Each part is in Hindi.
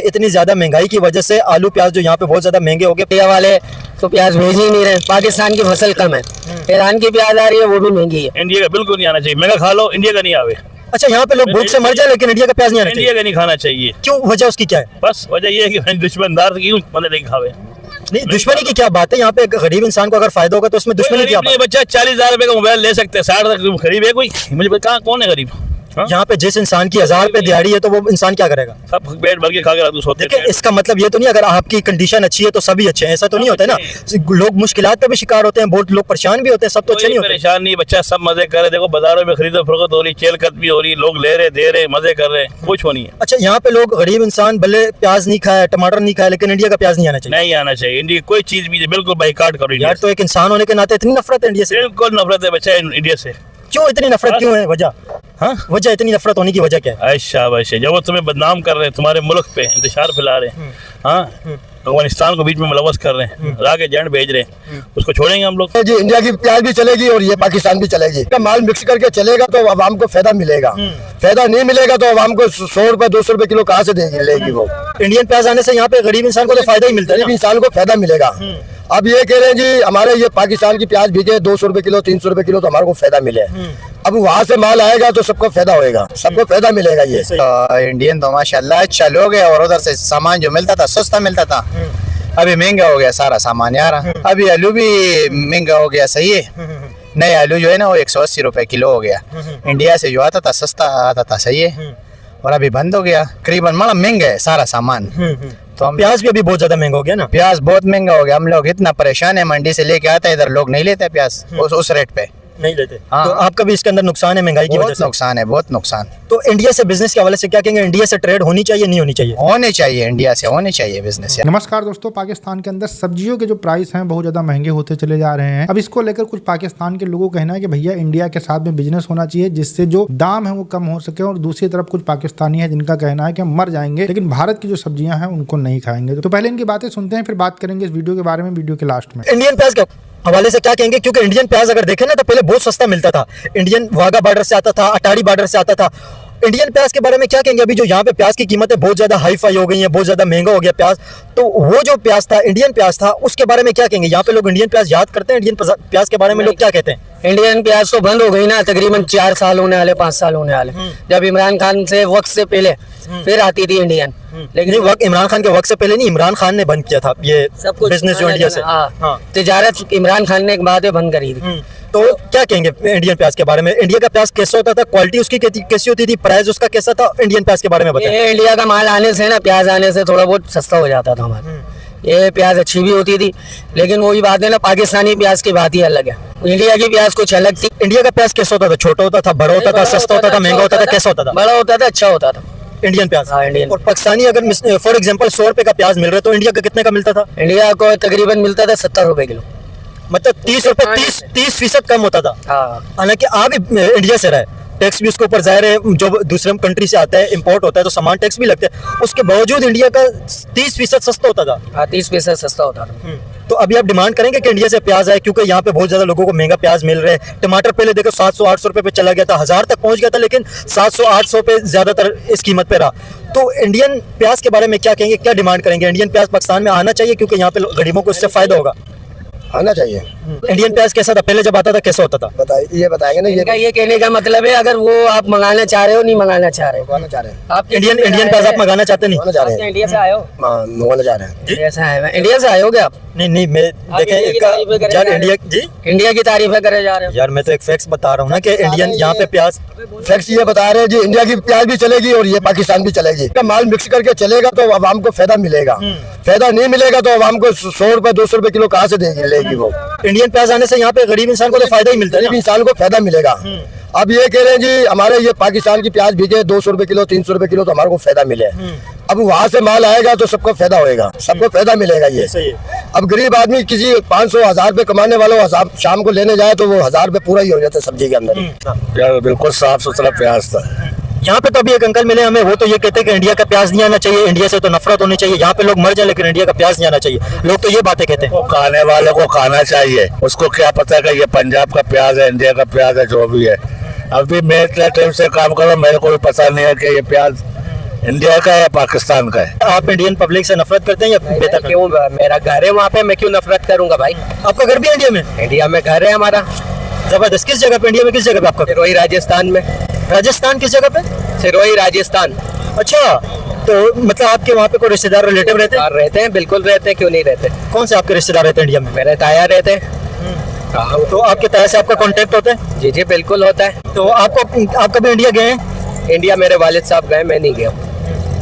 इतनी ज्यादा महंगाई की वजह से आलू प्याज जो यहाँ पे बहुत ज्यादा महंगे हो गए। इंडिया वाले तो प्याज भेज ही नहीं रहे। पाकिस्तान की फसल कम है, ईरान की प्याज आ रही है, वो भी महंगी है। इंडिया का बिल्कुल नहीं आना चाहिए, महंगा खा लो, इंडिया का नहीं आवे। अच्छा, यहाँ पे लोग भूख से मर जाए लेकिन इंडिया का प्याज नहीं आना चाहिए। इंडिया का नहीं खाना चाहिए। क्यों, वजह उसकी क्या है? बस वजह ये है कि दुश्मनदार क्यों बंदे नहीं खावे। नहीं, दुश्मनी की क्या बात है? यहाँ पे गरीब इंसान को अगर फायदा होगा तो उसमें दुश्मनी क्या बात है? बच्चा 40,000 रुपए का मोबाइल ले सकते हैं, 60 तक गरीब है कोई? मुझे कहाँ कौन है गरीब? यहाँ पे जिस इंसान की 1000 रुपए दिहाड़ी है तो वो इंसान क्या करेगा? सब पेट भर के खा के सोते हैं। देखिए, इसका मतलब ये तो नहीं अगर आपकी कंडीशन अच्छी है तो सभी अच्छे हैं, ऐसा तो नहीं होता है ना। लोग मुश्किलात का भी शिकार होते हैं, बहुत लोग परेशान भी होते हैं, सब तो अच्छे नहीं होते। परेशान नहीं, बच्चा सब मजे कर रहे। देखो बाजारों में खरीदो फरोख्त हो रही, चेलकत भी हो रही, लोग ले रहे, दे रहे, मजे कर रहे, कुछ हो नहीं है। अच्छा, यहाँ पे लोग गरीब इंसान भले प्याज नहीं खाए, टमाटर नहीं खाए, लेकिन इंडिया का प्याज नहीं आना चाहिए। नहीं आना चाहिए इंडिया कोई चीज भी, बिल्कुल बाइकाट करो। यार, तो एक इंसान होने के नाते इतनी नफरत है इंडिया से? बिल्कुल नफरत है बच्चा इंडिया से। क्यों इतनी नफरत, क्यों है वजह? हाँ, वजह इतनी नफरत होने की वजह क्या है? अच्छा वैसे जब वो तुम्हें बदनाम कर रहे हैं, तुम्हारे मुल्क पे इंतशार फैला रहे हैं, हाँ, अफगानिस्तान को बीच में मुलव्वस कर रहे हैं, राके जंड भेज रहे हैं, उसको छोड़ेंगे हम लोग? जी, इंडिया की प्याज भी चलेगी और ये पाकिस्तान भी चलेगी। का माल मिक्स करके चलेगा तो आवाम को फायदा मिलेगा। फायदा नहीं मिलेगा तो आवाम को 100 रुपए 200 रुपए किलो कहाँ से देगी लेगी वो? इंडियन प्याज आने से यहाँ पे गरीब इंसान को तो फायदा ही मिलता है, गरीब इंसान को फायदा मिलेगा। अब ये कह रहे हैं जी हमारे ये पाकिस्तान की प्याज बिके 200 रुपए किलो 300 रुपए किलो तो हमारे को फायदा मिले। अब वहाँ से माल आएगा तो सबको फायदा होएगा, सबको फायदा मिलेगा। ये इंडियन तो माशाल्लाह अच्छा लोग है, और उधर से सामान जो मिलता था सस्ता मिलता था, अभी महंगा हो गया सारा सामान यार। अभी आलू भी महंगा हो गया, सही है। नए आलू जो है ना वो 180 रुपए किलो हो गया। इंडिया से जो आता था सस्ता आता था, सही है, और अभी बंद हो गया। करीबन मतलब महंगा है सारा सामान। तो प्याज भी अभी बहुत ज्यादा महंगा हो गया ना? प्याज बहुत महंगा हो गया। हम लोग इतना परेशान है, मंडी से लेके आता है इधर, लोग नहीं लेते प्याज उस रेट पे, नहीं लेते। हाँ। तो आपका भी इसके अंदर नुकसान है महंगाई की वजह से? नुकसान है, बहुत नुकसान। तो इंडिया से बिजनेस के हवाले से क्या कहेंगे? इंडिया से ट्रेड होनी चाहिए, नहीं होनी चाहिए? होने चाहिए, इंडिया से होने चाहिए बिजनेस। नमस्कार दोस्तों, पाकिस्तान के अंदर सब्जियों के जो प्राइस हैं बहुत ज़्यादा महंगे होते चले जा रहे हैं। अब इसको लेकर कुछ पाकिस्तान के लोगों का कहना है कि भैया इंडिया के साथ में बिजनेस होना चाहिए जिससे जो दाम है वो कम हो सके, और दूसरी तरफ कुछ पाकिस्तानी है जिनका कहना है कि हम मर जाएंगे लेकिन भारत की जो सब्जियां हैं उनको नहीं खाएंगे। तो पहले इनकी बातें सुनते हैं, फिर बात करेंगे इस वीडियो के बारे में वीडियो के लास्ट में। इंडियन प्याज के हवाले से क्या कहेंगे? क्योंकि इंडियन प्याज अगर देखें ना तो पहले बहुत सस्ता मिलता था। इंडियन वाघा बॉर्डर से आता था, अटारी बॉर्डर से आता था। इंडियन प्याज के बारे में क्या कहेंगे? अभी जो यहाँ पे प्याज की कीमतें बहुत ज्यादा हाई फाई हो गई हैं, बहुत ज्यादा महंगा हो गया प्याज, तो वो जो प्याज था, इंडियन प्याज था, उसके बारे में क्या कहेंगे? यहाँ पे लोग इंडियन प्याज याद करते हैं, इंडियन प्याज के बारे में लोग क्या कहते हैं? इंडियन प्याज तो बंद हो गई ना, तकरीबन 4 साल होने वाले, 5 साल होने वाले। जब इमरान खान से वक्त से पहले फिर आती थी इंडियन, लेकिन इमरान खान के वक्त से पहले नहीं, इमरान खान ने बंद किया था ये सब कुछ बिजनेस जो इंडिया से। हाँ, तिजारत इमरान खान ने एक बाद बंद करी थी। तो क्या कहेंगे इंडियन प्याज के बारे में? इंडिया का प्याज कैसा होता था, क्वालिटी उसकी कैसी होती थी, प्राइस उसका कैसा था? इंडियन प्याज के बारे में बताएं। इंडिया का माल आने से ना, प्याज आने से थोड़ा बहुत सस्ता हो जाता था हमारा। ये प्याज अच्छी भी होती थी, लेकिन वही बात है ना, पाकिस्तानी प्याज की बात ही अलग है, इंडिया की प्याज कुछ अलग थी। इंडिया का प्याज कैसा होता था? छोटा होता था, बड़ा होता था, सस्ता होता था, महंगा होता था, कैसा होता था? बड़ा होता था, अच्छा होता था इंडियन प्याज। हाँ, इंडियन। और पाकिस्तानी अगर फॉर एग्जांपल 100 रुपए का प्याज मिल रहा है तो इंडिया का कितने का मिलता था? इंडिया को तकरीबन मिलता था 70 रुपए किलो, मतलब 30 रुपए 30% कम होता था। हालांकि आ भी इंडिया से रहा है, टैक्स भी उसके ऊपर जाहिर है, जो दूसरे कंट्री से आता है, इंपोर्ट होता है तो सामान टैक्स भी लगता है, उसके बावजूद इंडिया का 30% सस्ता होता था। हाँ, 30% सस्ता होता था। तो अभी आप डिमांड करेंगे कि इंडिया से प्याज आए, क्योंकि यहाँ पे बहुत ज्यादा लोगों को महंगा प्याज मिल रहा है। टमाटर पहले देखो 700-800 रुपए पे चला गया था, 1000 तक पहुंच गया था, लेकिन 700-800 पे ज्यादातर इस कीमत पे रहा। तो इंडियन प्याज के बारे में क्या कहेंगे, क्या डिमांड करेंगे? इंडियन प्याज पाकिस्तान में आना चाहिए क्योंकि यहाँ पे गरीबों को इससे फायदा होगा। आना चाहिए। इंडियन प्याज कैसा था पहले जब आता था, कैसा होता था? बताइए, ये बताएंगे ना। ये कहने का मतलब है अगर वो आप मंगाना चाह रहे हो, नहीं मंगाना चाह रहे हो, चाह रहे हैं आप इंडियन प्याज आप मंगाना चाहते नहीं? चाह रहे हैं, इंडिया से आए हो? मंगाना चाह रहे हैं। इंडिया से आए हो क्या आप? नहीं, मैं देखें यार, इंडिया की तारीफें करे जा रहे हो यार। मैं तो एक फैक्ट्स बता रहा हूँ ना कि इंडियन यहाँ पे प्याज, फैक्ट्स ये बता रहे हैं जी, इंडिया की प्याज भी चलेगी और ये पाकिस्तान भी चलेगी। माल मिक्स करके चलेगा तो आवाम को फायदा मिलेगा। फायदा नहीं मिलेगा तो आवाम को 100 रुपए 200 रुपए किलो कहाँ से देगी लेगी वो? इंडियन प्याज आने से यहाँ पे गरीब इंसान को तो फायदा ही मिलता है, गरीब इंसान को फायदा मिलेगा। अब ये कह रहे हैं जी हमारे ये पाकिस्तान की प्याज बिके 200 रुपए किलो 300 रुपए किलो तो हमारे को फायदा मिले। अब वहाँ से माल आएगा तो सबको फायदा होएगा, सबको फायदा मिलेगा। ये अब गरीब आदमी किसी 500-1000 रुपए कमाने वालों शाम को लेने जाए तो वो 1000 रुपए पूरा ही हो जाता है सब्जी के अंदर। यार बिल्कुल साफ सुथरा प्याज था। यहाँ पे तो अभी एक अंकल मिले हमें, वो तो ये कहते हैं कि इंडिया का प्याज नहीं आना चाहिए, इंडिया से तो नफरत होनी चाहिए, यहाँ पे लोग मर जाए लेकिन इंडिया का प्याज नहीं आना चाहिए। लोग तो ये बातें कहते हैं। खाने वालों को खाना चाहिए, उसको क्या पता कि ये पंजाब का प्याज है, इंडिया का प्याज है, जो भी है। अभी मैं इतना टाइम से काम कर रहा हूँ, मेरे को भी पता नहीं है कि ये प्याज इंडिया का है पाकिस्तान का है। आप इंडियन पब्लिक से नफरत करते हैं या बेहतर? क्यों, मेरा घर है वहाँ पे, मैं क्यों नफरत करूंगा भाई? आपका घर भी इंडिया में? इंडिया में घर है हमारा। जबरदस्त। किस जगह पे इंडिया में, किस जगह पे आपका? सिरोही राजस्थान में। राजस्थान किस जगह पे? सिरोही राजस्थान। अच्छा, तो मतलब आपके वहाँ पे कोई रिश्तेदार रिलेटिव रहते हैं? और रहते हैं, बिल्कुल रहते हैं, क्यों नहीं रहते? कौन से आपके रिश्तेदार रहते हैं इंडिया में? मेरे ताया रहते हैं। हाँ, तो आपके ताया से आपका कांटेक्ट होता है? जी जी बिल्कुल होता है। तो आप कभी इंडिया गए हैं? इंडिया मेरे वालिद साहब गए, मैं नहीं गया।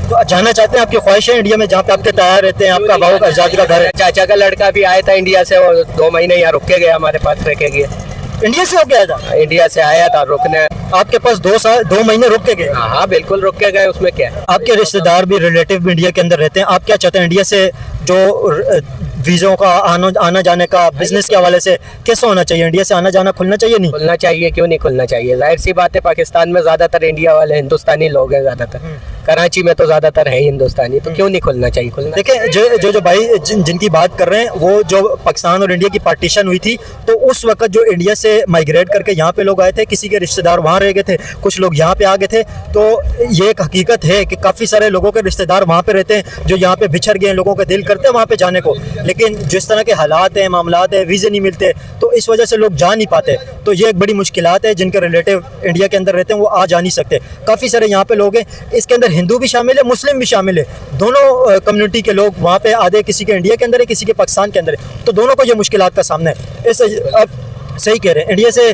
तो जाना चाहते हैं? आपकी ख्वाहिश है इंडिया में जहाँ पे आपके ताया रहते हैं, आपका भाऊ का आजादी का घर है? चाचा का लड़का भी आया था इंडिया से, और 2 महीने यहाँ रुक के गया, हमारे पास रह के गया। इंडिया से होके आया था? इंडिया से आया था रुकने। आपके पास 2 महीने रुक के गए? हाँ हाँ बिल्कुल रुक के गए, उसमें क्या है? आपके रिश्तेदार भी रिलेटिव भी इंडिया के अंदर रहते हैं, आप क्या चाहते हैं इंडिया से जो वीज़ों का आना जाने का बिजनेस के हवाले से कैसे होना चाहिए? इंडिया से आना जाना खुलना चाहिए? नहीं खुलना चाहिए, क्यों नहीं खुलना चाहिए? जाहिर सी बात है, पाकिस्तान में ज्यादातर इंडिया वाले हिंदुस्तानी लोग हैं, ज्यादातर कराची में तो ज्यादातर है हिंदुस्तानी, तो क्यों नहीं खुलना चाहिए? खुलना। देखिए, जो भाई जिनकी बात कर रहे हैं, वो जो पाकिस्तान और इंडिया की पार्टीशन हुई थी, तो उस वक्त जो इंडिया से माइग्रेट करके यहाँ पे लोग आए थे, किसी के रिश्तेदार वहाँ रह गए थे, कुछ लोग यहाँ पे आ गए थे, तो ये एक हकीकत है कि काफ़ी सारे लोगों के रिश्तेदार वहाँ पे रहते हैं जो यहाँ पे बिछड़ गए हैं। लोगों का दिल करते हैं वहाँ पे जाने को, लेकिन जिस तरह के हालात हैं, मामलात हैं, वीज़े नहीं मिलते, तो इस वजह से लोग जा नहीं पाते। तो ये एक बड़ी मुश्किलात है। जिनके रिलेटिव इंडिया के अंदर रहते हैं वो आ जा नहीं सकते। काफ़ी सारे यहाँ पे लोग हैं, इसके अंदर हिंदू भी शामिल है, मुस्लिम भी शामिल है, दोनों कम्युनिटी के लोग वहाँ पे आधे किसी के इंडिया के अंदर है, किसी के पाकिस्तान के अंदर है, तो दोनों को ये मुश्किलात का सामना है। इस अब सही कह रहे हैं, इंडिया से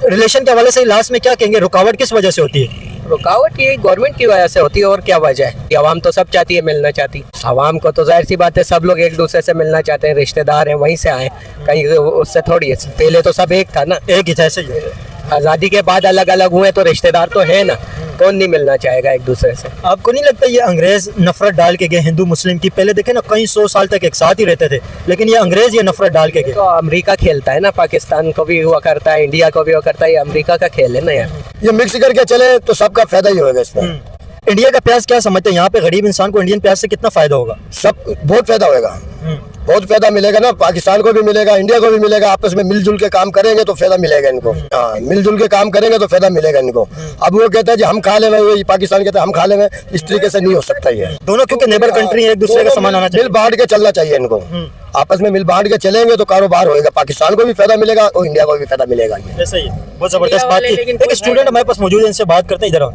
रिलेशन के हवाले से लास्ट में क्या कहेंगे, रुकावट किस वजह से होती है? रुकावट ये गवर्नमेंट की वजह से होती है, और क्या वजह है? आवाम तो सब चाहती है, मिलना चाहती है। आवाम को तो जाहिर सी बात है, सब लोग एक दूसरे से मिलना चाहते हैं, रिश्तेदार हैं वहीं से आए, कहीं उससे थोड़ी है। पहले तो सब एक था ना, एक ही था, ऐसे ही। आज़ादी के बाद अलग अलग हुए, तो रिश्तेदार तो है ना, कौन नहीं मिलना चाहेगा एक दूसरे से? आपको नहीं लगता ये अंग्रेज नफरत डाल के गए हिंदू मुस्लिम की? पहले देखे ना, कई 100 साल तक एक साथ ही रहते थे, लेकिन ये अंग्रेज ये नफरत डाल के गए। तो अमेरिका खेलता है ना, पाकिस्तान को भी हुआ करता है, इंडिया को भी हुआ करता है, ये अमेरिका का खेल है ना यार। ये मिक्स करके चले तो सबका फायदा ही होगा इसमें। इंडिया का प्याज क्या समझते हैं? यहाँ पे गरीब इंसान को इंडियन प्याज से कितना फायदा होगा? सब बहुत फायदा होगा, बहुत फायदा मिलेगा ना, पाकिस्तान को भी मिलेगा, इंडिया को भी मिलेगा। आपस में मिलजुल के काम करेंगे तो फायदा मिलेगा इनको। हाँ, मिलजुल के काम करेंगे तो फायदा मिलेगा इनको। अब वो कहता है जी हम खा लेंगे, वही पाकिस्तान कहता है हम खा लेंगे, इस तरीके से नहीं हो सकता ये। दोनों क्योंकि नेबर कंट्री है, एक दूसरे का सामान आना चाहिए। मिल बांट के चलना चाहिए इनको, आपस में मिल बांट के चलेंगे तो कारोबार होगा, पाकिस्तान को भी फायदा मिलेगा और इंडिया को भी फायदा मिलेगा। ये ऐसा ही है, बहुत जबरदस्त बात की। एक स्टूडेंट हमारे पास मौजूद है, इनसे बात करते हैं। इधर आओ।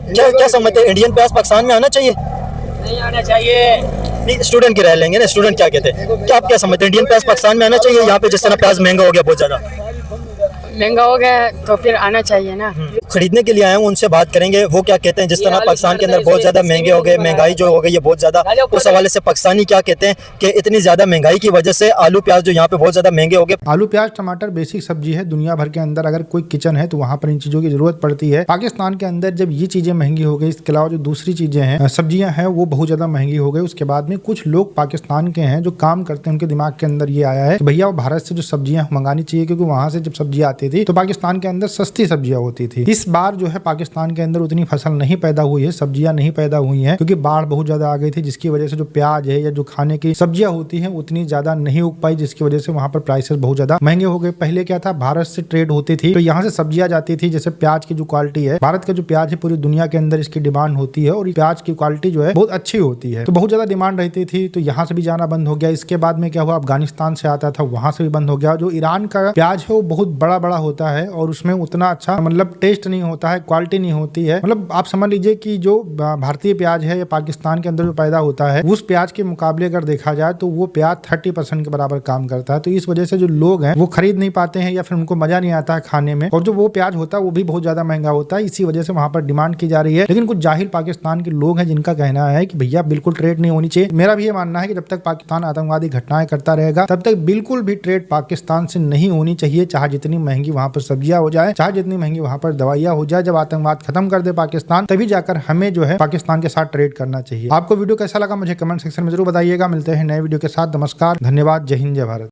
क्या समझते हैं, इंडियन प्याज पाकिस्तान में आना चाहिए? नहीं आना चाहिए। नहीं, स्टूडेंट की राय लेंगे ना, स्टूडेंट क्या कहते हैं, क्या आप क्या समझते हैं, इंडियन प्याज पाकिस्तान में आना चाहिए? यहाँ पे जिस तरह प्याज महंगा हो गया, बहुत ज्यादा महंगा हो गया, तो फिर आना चाहिए ना। खरीदने के लिए आए हूँ, उनसे बात करेंगे वो क्या कहते हैं। जिस तरह पाकिस्तान के अंदर बहुत ज्यादा महंगे हो गए, महंगाई जो हो गई है बहुत ज्यादा, उस हवाले से पाकिस्तानी क्या कहते हैं कि इतनी ज्यादा महंगाई की वजह से आलू प्याज जो यहाँ पे बहुत ज्यादा महंगे हो गए। आलू प्याज टमाटर बेसिक सब्जी है, दुनिया भर के अंदर अगर कोई किचन है तो वहाँ पर इन चीज़ों की जरूरत पड़ती है। पाकिस्तान के अंदर जब ये चीज़ें महंगी हो गई, इसके अलावा जो दूसरी चीज़ें हैं, सब्जियाँ हैं, वो बहुत ज़्यादा महंगी हो गई। उसके बाद में कुछ लोग पाकिस्तान के हैं जो काम करते हैं, उनके दिमाग के अंदर ये आया है कि भैया वो भारत से जो सब्जियाँ मंगानी चाहिए, क्योंकि वहाँ से जब सब्जियाँ आती थी तो पाकिस्तान के अंदर सस्ती सब्जियाँ होती थी। इस बार जो है पाकिस्तान के अंदर उतनी फसल नहीं पैदा हुई है, सब्जियाँ नहीं पैदा हुई हैं, क्योंकि बाढ़ बहुत ज़्यादा आ गई थी, जिसकी वजह से जो प्याज है या जो खाने की सब्जियाँ होती हैं उतनी ज़्यादा नहीं उग पाई, जिसकी वजह से वहाँ पर प्राइसेस बहुत ज़्यादा महंगे हो गए। पहले क्या था, भारत से ट्रेड होती थी तो यहाँ से सब्जियाँ जाती थी। जैसे प्याज की जो क्वालिटी है, भारत का जो प्याज है पूरी दुनिया के अंदर इसकी डिमांड होती है, और प्याज की क्वालिटी जो है बहुत अच्छी होती है, तो बहुत ज़्यादा डिमांड रहती थी, तो यहाँ से भी जाना बंद हो गया। इसके बाद में क्या हुआ, अफगानिस्तान से आता था, वहाँ से भी बंद हो गया। जो ईरान का प्याज है वो बहुत बड़ा बड़ा होता है और उसमें उतना अच्छा मतलब टेस्ट नहीं होता है, क्वालिटी नहीं होती है। मतलब आप समझ लीजिए कि जो भारतीय प्याज है या पाकिस्तान के अंदर जो पैदा होता है, उस प्याज के मुकाबले अगर देखा जाए तो वो प्याज 30% के बराबर काम करता है। तो इस वजह से जो लोग हैं वो खरीद नहीं पाते हैं या फिर उनको मजा नहीं आता है खाने में, और जो वो प्याज होता है वो भी बहुत ज्यादा महंगा होता है। इसी वजह से वहां पर डिमांड की जा रही है। लेकिन कुछ जाहिल पाकिस्तान के लोग हैं जिनका कहना है कि भैया बिल्कुल ट्रेड नहीं होनी चाहिए। मेरा भी ये मानना है कि जब तक पाकिस्तान आतंकवादी घटनाएं करता रहेगा तब तक बिल्कुल भी ट्रेड पाकिस्तान से नहीं होनी चाहिए, चाहे जितनी महंगी वहां पर सब्जियां हो जाए, चाहे जितनी महंगी वहां पर दवाइयां हो जाए। जब आतंकवाद खत्म कर दे पाकिस्तान, तभी जाकर हमें जो है पाकिस्तान के साथ ट्रेड करना चाहिए। आपको वीडियो कैसा लगा मुझे कमेंट सेक्शन में जरूर बताइएगा। मिलते हैं नए वीडियो के साथ। नमस्कार, धन्यवाद, जय हिंद, जय भारत।